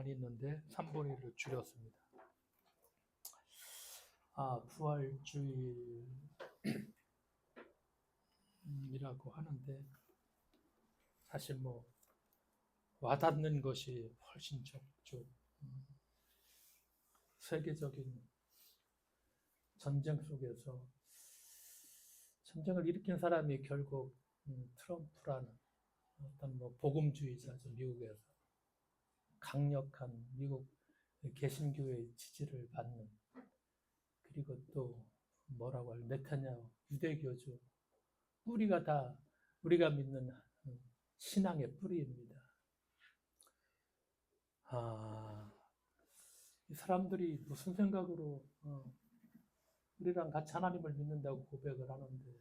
많이 있는데 3분의 1을 줄였습니다. 부활주일이라고 하는데 사실 뭐 와닿는 것이 훨씬 적죠. 세계적인 전쟁 속에서 전쟁을 일으킨 사람이 결국 트럼프라는 어떤 뭐 복음주의자죠. 미국에서 강력한 미국 개신교의 지지를 받는, 그리고 또 뭐라고 할 네타냐후 유대교주, 뿌리가 다 우리가 믿는 신앙의 뿌리입니다. 이 사람들이 무슨 생각으로 우리랑 같이 하나님을 믿는다고 고백을 하는데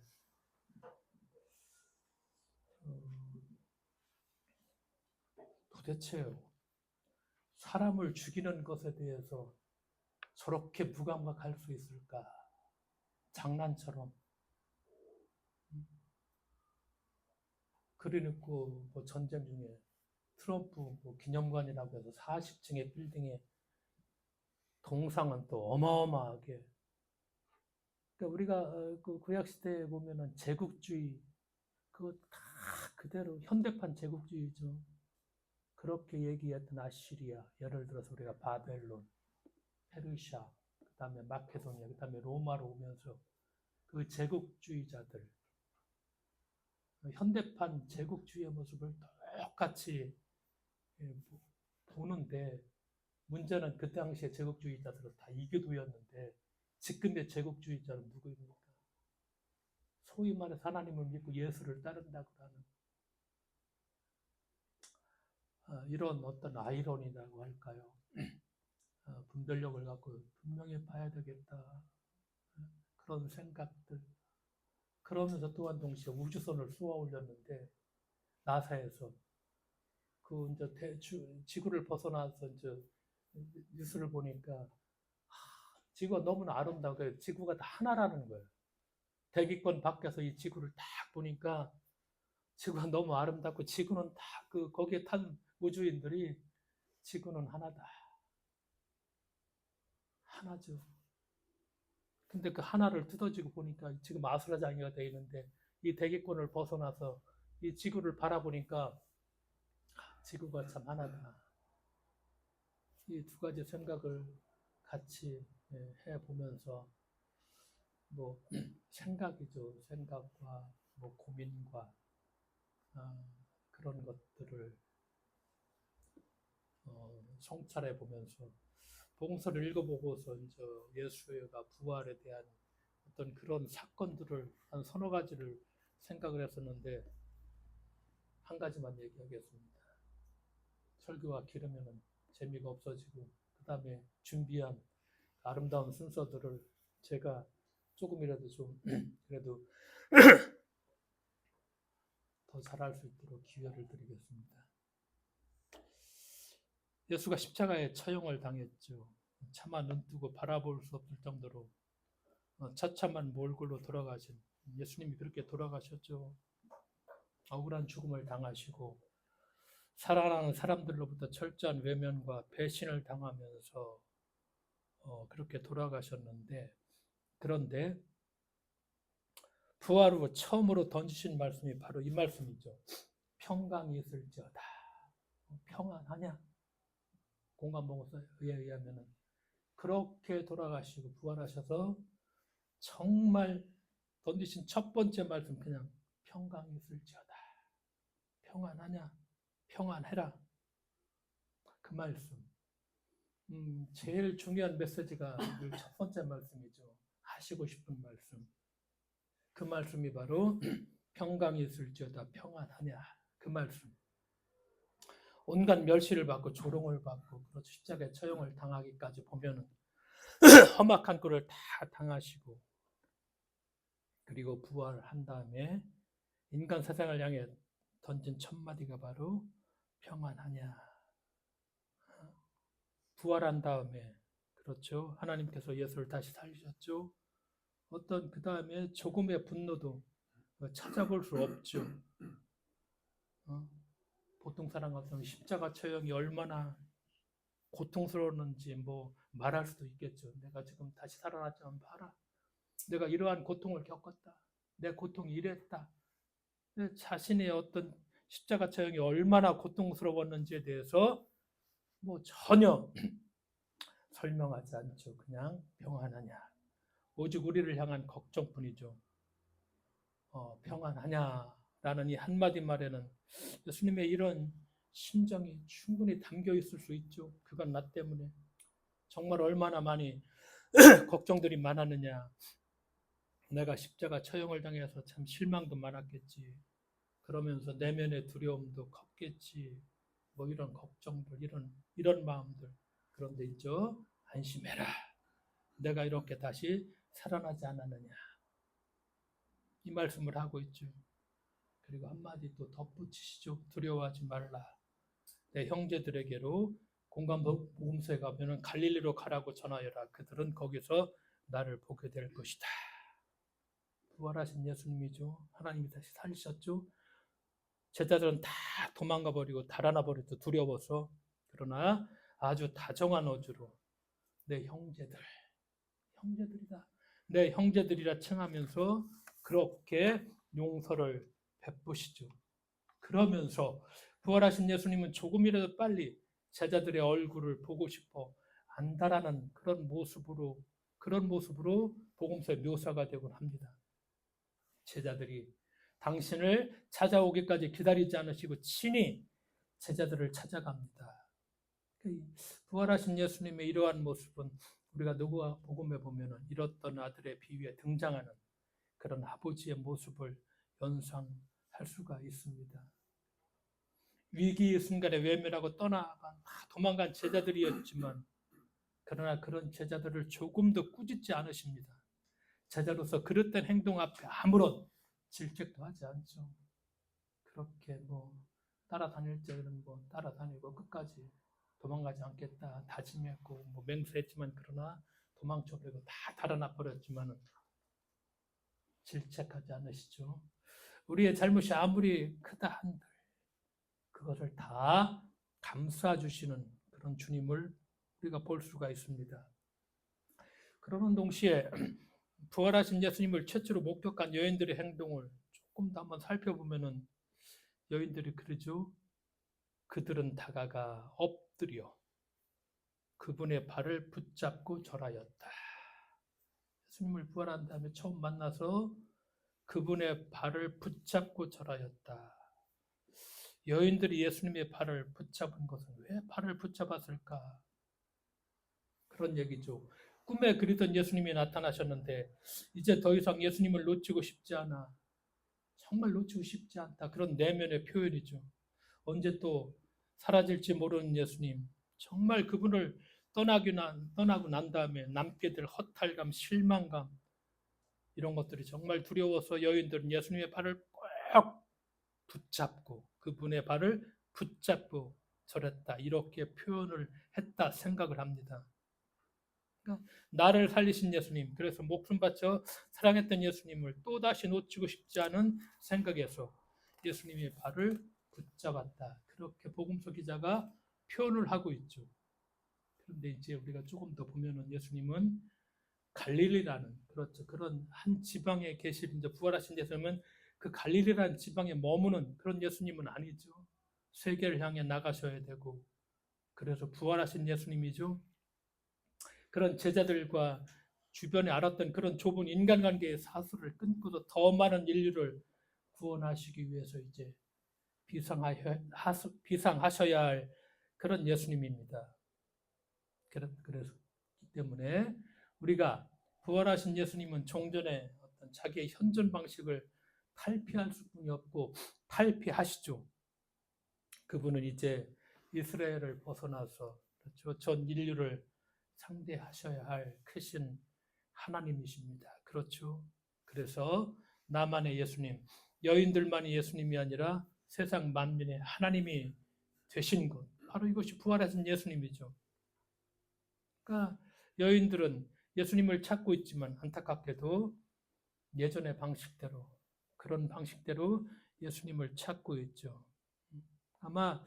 도대체 사람을 죽이는 것에 대해서 저렇게 무감각할 수 있을까? 장난처럼. 그래놓고 뭐 전쟁 중에 트럼프 뭐 기념관이라고 해서 40층의 빌딩에 동상은 또 어마어마하게. 그러니까 우리가 그 구약 시대에 보면은 제국주의 그거 다 그대로 현대판 제국주의죠. 그렇게 얘기했던 아시리아, 예를 들어서 우리가 바벨론, 페르시아, 그다음에 마케도니아, 그다음에 로마로 오면서 그 제국주의자들, 현대판 제국주의의 모습을 똑같이 보는데, 문제는 그 당시에 제국주의자들은 다 이교도였는데 지금의 제국주의자는 누구입니까? 소위 말해서 하나님을 믿고 예수를 따른다고 하는 이런 어떤 아이러니라고 할까요? 분별력을 갖고 분명히 봐야 되겠다, 그런 생각들. 그러면서 또한 동시에 우주선을 쏘아 올렸는데 나사에서 그 이제 지구를 벗어나서 이제 뉴스를 보니까 지구가 너무나 아름다워요. 지구가 다 하나라는 거예요. 대기권 밖에서 이 지구를 딱 보니까 지구가 너무 아름답고, 지구는 다 거기에 탄 우주인들이 지구는 하나다. 하나죠. 근데 그 하나를 뜯어지고 보니까 지금 아수라장이가 되어 있는데, 이 대기권을 벗어나서 이 지구를 바라보니까 지구가 참 하나다. 이 두 가지 생각을 같이 해보면서 뭐 생각이죠. 생각과 뭐 고민과 그런 것들을 성찰해 보면서 복음서를 읽어보고서 이제 예수가 부활에 대한 어떤 그런 사건들을 한 서너 가지를 생각을 했었는데, 한 가지만 얘기하겠습니다. 설교가 길으면 재미가 없어지고, 그 다음에 준비한 아름다운 순서들을 제가 조금이라도 좀 그래도 더 잘할 수 있도록 기회를 드리겠습니다. 예수가 십자가에 처형을 당했죠. 차마 눈뜨고 바라볼 수 없을 정도로 처참한 몰골로 돌아가신 예수님이 그렇게 돌아가셨죠. 억울한 죽음을 당하시고 사랑하는 사람들로부터 철저한 외면과 배신을 당하면서 그렇게 돌아가셨는데, 그런데 부활 후 처음으로 던지신 말씀이 바로 이 말씀이죠. 평강이 있을지어다. 평안하냐? 공관복음서에 의하면은 그렇게 돌아가시고 부활하셔서 정말 던지신 첫 번째 말씀, 그냥 평강이 있을지어다. 평안하냐? 평안해라. 그 말씀. 제일 중요한 메시지가 첫 번째 말씀이죠. 하시고 싶은 말씀. 그 말씀이 바로 평강이 있을지어다, 평안하냐. 그 말씀. 온갖 멸시를 받고 조롱을 받고 그렇죠. 십자가에 처형을 당하기까지 보면은 험악한 꼴을 다 당하시고, 그리고 부활한 다음에 인간 세상을 향해 던진 첫 마디가 바로 평안하냐. 부활한 다음에 그렇죠. 하나님께서 예수를 다시 살리셨죠. 어떤 그 다음에 조금의 분노도 찾아볼 수 없죠. 보통 사람 같으면 십자가 처형이 얼마나 고통스러웠는지 뭐 말할 수도 있겠죠. 내가 지금 다시 살아났지만 봐라. 내가 이러한 고통을 겪었다. 내 고통이 이랬다. 자신의 어떤 십자가 처형이 얼마나 고통스러웠는지에 대해서 뭐 전혀 설명하지 않죠. 그냥 평안하냐. 오직 우리를 향한 걱정뿐이죠. 평안하냐라는 이 한마디 말에는 예수님의 이런 심정이 충분히 담겨 있을 수 있죠. 그건 나 때문에 정말 얼마나 많이 걱정들이 많았느냐. 내가 십자가 처형을 당해서 참 실망도 많았겠지. 그러면서 내면의 두려움도 컸겠지. 뭐 이런 걱정들, 이런 마음들. 그런데 있죠. 안심해라. 내가 이렇게 다시 살아나지 않았느냐. 이 말씀을 하고 있죠. 그리고 한마디 또 덧붙이시죠. 두려워하지 말라. 내 형제들에게로 공감복음서에 가면은 갈릴리로 가라고 전하여라. 그들은 거기서 나를 보게 될 것이다. 부활하신 예수님이죠. 하나님이 다시 살리셨죠. 제자들은 다 도망가 버리고 달아나 버리고 두려워서. 그러나 아주 다정한 어조로 내 형제들이다. 내 형제들이라 칭하면서 그렇게 용서를 베푸시죠. 그러면서 부활하신 예수님은 조금이라도 빨리 제자들의 얼굴을 보고 싶어 안다라는 그런 모습으로 복음서의 묘사가 되곤 합니다. 제자들이 당신을 찾아오기까지 기다리지 않으시고 친히 제자들을 찾아갑니다. 부활하신 예수님의 이러한 모습은 우리가 누가 복음에 보면은 잃었던 아들의 비유에 등장하는 그런 아버지의 모습을 연상할 수가 있습니다. 위기의 순간에 외면하고 도망간 제자들이었지만 그러나 그런 제자들을 조금도 꾸짖지 않으십니다. 제자로서 그릇된 행동 앞에 아무런 질책도 하지 않죠. 그렇게 따라다닐 때는 따라다니고 끝까지 도망가지 않겠다 다짐했고 맹세했지만 그러나 도망쳐버리고 다 달아나 버렸지만 질책하지 않으시죠. 우리의 잘못이 아무리 크다 한들 그것을 다 감싸 주시는 그런 주님을 우리가 볼 수가 있습니다. 그러는 동시에 부활하신 예수님을 최초로 목격한 여인들의 행동을 조금 더 한번 살펴보면은 여인들이 그러죠. 그들은 다가가 엎드려 그분의 발을 붙잡고 절하였다. 예수님을 부활한 다음에 처음 만나서 그분의 발을 붙잡고 절하였다. 여인들이 예수님의 발을 붙잡은 것은 왜 발을 붙잡았을까? 그런 얘기죠. 꿈에 그리던 예수님이 나타나셨는데 이제 더 이상 예수님을 놓치고 싶지 않아. 정말 놓치고 싶지 않다. 그런 내면의 표현이죠. 언제 또 사라질지 모르는 예수님. 정말 그분을 떠나고 난 다음에 남게 될 허탈감, 실망감 이런 것들이 정말 두려워서 여인들은 예수님의 발을 꼭 붙잡고 그분의 발을 붙잡고 절했다. 이렇게 표현을 했다 생각을 합니다. 그러니까 나를 살리신 예수님, 그래서 목숨 바쳐 사랑했던 예수님을 또다시 놓치고 싶지 않은 생각에서 예수님의 발을 붙잡았다. 그렇게 복음서 기자가 표현을 하고 있죠. 그런데 이제 우리가 조금 더 보면은 예수님은 갈릴리라는 그런 한 지방에 계실 이제 부활하신 예수님은 그 갈릴리라는 지방에 머무는 그런 예수님은 아니죠. 세계를 향해 나가셔야 되고 그래서 부활하신 예수님이죠. 그런 제자들과 주변에 알았던 그런 좁은 인간관계의 사슬을 끊고도 더 많은 인류를 구원하시기 위해서 이제 비상하셔야 할 그런 예수님입니다. 그래서 때문에 우리가 부활하신 예수님은 종전의 어떤 자기의 현존 방식을 탈피할 수뿐이 없고 탈피하시죠. 그분은 이제 이스라엘을 벗어나서 그렇죠. 전 인류를 상대하셔야 할 크신 하나님이십니다. 그렇죠. 그래서 나만의 예수님, 여인들만이 예수님이 아니라 세상 만민의 하나님이 되신 것, 바로 이것이 부활하신 예수님이죠. 그러니까 여인들은 예수님을 찾고 있지만 안타깝게도 예전의 방식대로 그런 방식대로 예수님을 찾고 있죠. 아마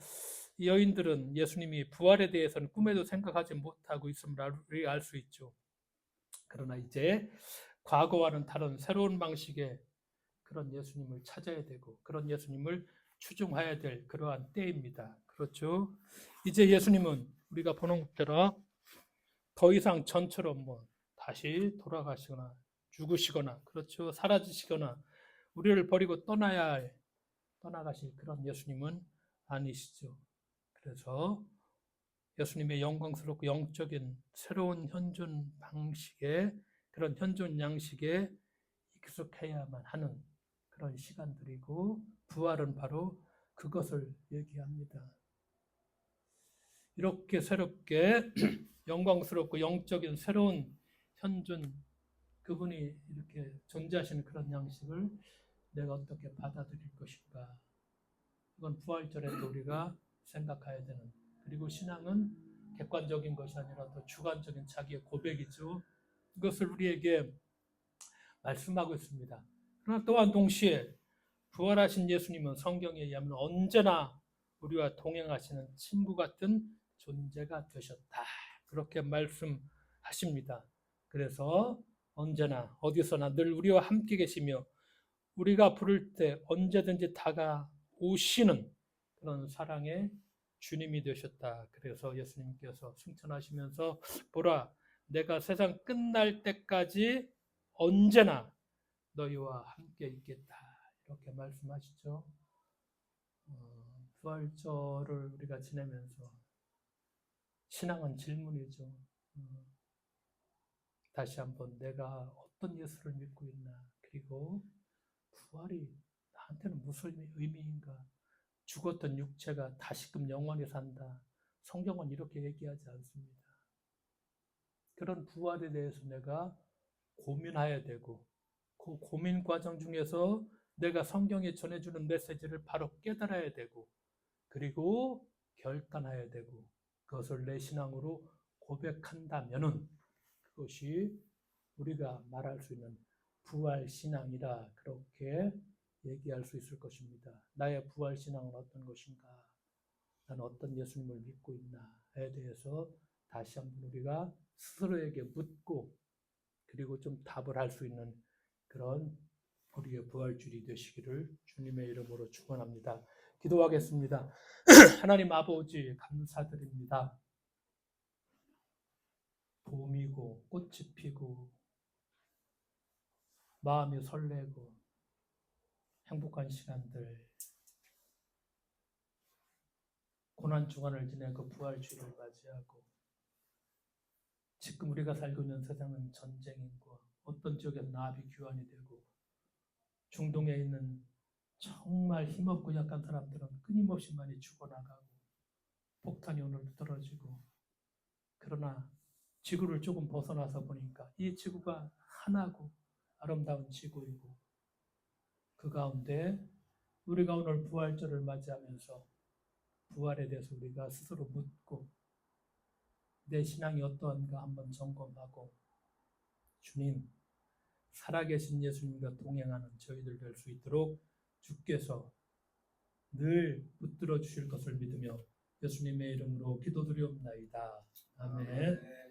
이 여인들은 예수님이 부활에 대해서는 꿈에도 생각하지 못하고 있음을 우리가 알 수 있죠. 그러나 이제 과거와는 다른 새로운 방식의 그런 예수님을 찾아야 되고 그런 예수님을 추종해야 될 그러한 때입니다. 그렇죠? 이제 예수님은 우리가 보는 것처럼 더 이상 전처럼 다시 돌아가시거나 죽으시거나 그렇죠? 사라지시거나 우리를 버리고 떠나가실 그런 예수님은 아니시죠. 그래서 예수님의 영광스럽고 영적인 새로운 현존 방식의 그런 현존 양식에 익숙해야만 하는 그런 시간들이고 부활은 바로 그것을 얘기합니다. 이렇게 새롭게 영광스럽고 영적인 새로운 현존 그분이 이렇게 존재하시는 그런 양식을 내가 어떻게 받아들일 것인가. 이건 부활절에도 우리가 생각해야 되는 그리고 신앙은 객관적인 것이 아니라 더 주관적인 자기의 고백이죠. 이것을 우리에게 말씀하고 있습니다. 그러나 또한 동시에 부활하신 예수님은 성경에 의하면 언제나 우리와 동행하시는 친구 같은 존재가 되셨다. 그렇게 말씀하십니다. 그래서 언제나 어디서나 늘 우리와 함께 계시며 우리가 부를 때 언제든지 다가오시는 그런 사랑의 주님이 되셨다. 그래서 예수님께서 승천하시면서 보라 내가 세상 끝날 때까지 언제나 너희와 함께 있겠다. 이렇게 말씀하시죠. 부활절을 우리가 지내면서 신앙은 질문이죠. 다시 한번 내가 어떤 예수를 믿고 있나 그리고 부활이 나한테는 무슨 의미인가 죽었던 육체가 다시금 영원히 산다. 성경은 이렇게 얘기하지 않습니다. 그런 부활에 대해서 내가 고민해야 되고 그 고민 과정 중에서 내가 성경에 전해주는 메시지를 바로 깨달아야 되고 그리고 결단해야 되고 그것을 내 신앙으로 고백한다면은 그것이 우리가 말할 수 있는 부활 신앙이라 그렇게 얘기할 수 있을 것입니다. 나의 부활 신앙은 어떤 것인가? 나는 어떤 예수님을 믿고 있나에 대해서 다시 한번 우리가 스스로에게 묻고 그리고 좀 답을 할 수 있는 그런 우리의 부활주일이 되시기를 주님의 이름으로 축원합니다. 기도하겠습니다. 하나님 아버지 감사드립니다. 봄이고 꽃이 피고 마음이 설레고 행복한 시간들 고난주간을 지내 그 부활주일을 맞이하고 지금 우리가 살고 있는 세상은 전쟁이고 어떤 지역에서 나비규환이 되고 중동에 있는 정말 힘없고 약한 사람들은 끊임없이 많이 죽어나가고 폭탄이 오늘도 떨어지고 그러나 지구를 조금 벗어나서 보니까 이 지구가 하나고 아름다운 지구이고 그 가운데 우리가 오늘 부활절을 맞이하면서 부활에 대해서 우리가 스스로 묻고 내 신앙이 어떠한가 한번 점검하고 주님 살아계신 예수님과 동행하는 저희들 될 수 있도록 주께서 늘 붙들어 주실 것을 믿으며 예수님의 이름으로 기도드리옵나이다. 아멘.